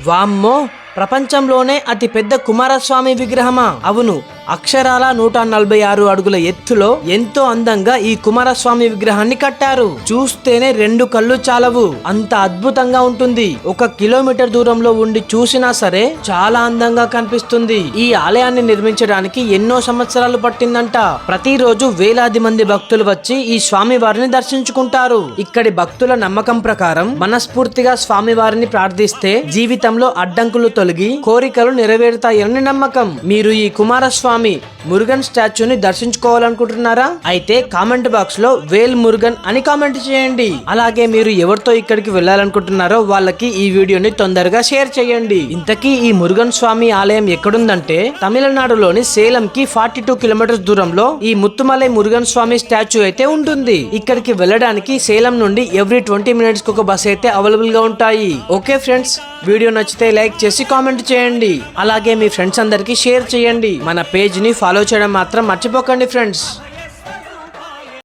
వామ్మో, ప్రపంచంలోనే అతి పెద్ద కుమారస్వామి విగ్రహమా? అవును, అక్షరాల 146 అడుగుల ఎత్తులో ఎంతో అందంగా ఈ కుమారస్వామి విగ్రహాన్ని కట్టారు. చూస్తేనే 2 కళ్ళు చాలవు, అంత అద్భుతంగా ఉంటుంది. 1 కిలోమీటర్ దూరంలో ఉండి చూసినా సరే చాలా అందంగా కనిపిస్తుంది. ఈ ఆలయాన్ని నిర్మించడానికి ఎన్నో సంవత్సరాలు పట్టిందంట. ప్రతిరోజు వేలాది మంది భక్తులు వచ్చి ఈ స్వామి వారిని దర్శించుకుంటారు. ఇక్కడి భక్తుల నమ్మకం ప్రకారం మనస్ఫూర్తిగా స్వామి వారిని ప్రార్థిస్తే జీవితంలో అడ్డంకులు తొలగి కోరికలు నెరవేరుతాయని నమ్మకం. మీరు ఈ కుమారస్వామి మురుగన్ స్టాచ్యూని దర్శించుకోవాలనుకుంటున్నారా? అయితే కామెంట్ బాక్స్ లో వేల్ మురుగన్ అని కామెంట్ చేయండి. అలాగే మీరు ఎవరితో ఇక్కడికి వెళ్ళాలనుకుంటున్నారో వాళ్ళకి ఈ వీడియోని తొందరగా షేర్ చేయండి. ఇంతకీ ఈ మురుగన్ స్వామి ఆలయం ఎక్కడుందంటే తమిళనాడులోని సేలం కి 42 కిలోమీటర్స్ దూరంలో ఈ ముత్తుమలై మురుగన్ స్వామి స్టాచ్యూ అయితే ఉంటుంది. ఇక్కడికి వెళ్ళడానికి సేలం నుండి ఎవ్రీ 20 మినిట్స్ కు ఒక బస్ అయితే అవైలబుల్ గా ఉంటాయి. ఓకే ఫ్రెండ్స్, వీడియో నచ్చితే లైక్ చేసి కామెంట్ చేయండి. అలాగే మీ ఫ్రెండ్స్ అందరికి షేర్ చేయండి. మన పేజ్ ని ఫాలో చేయడం మాత్రం మర్చిపోకండి ఫ్రెండ్స్.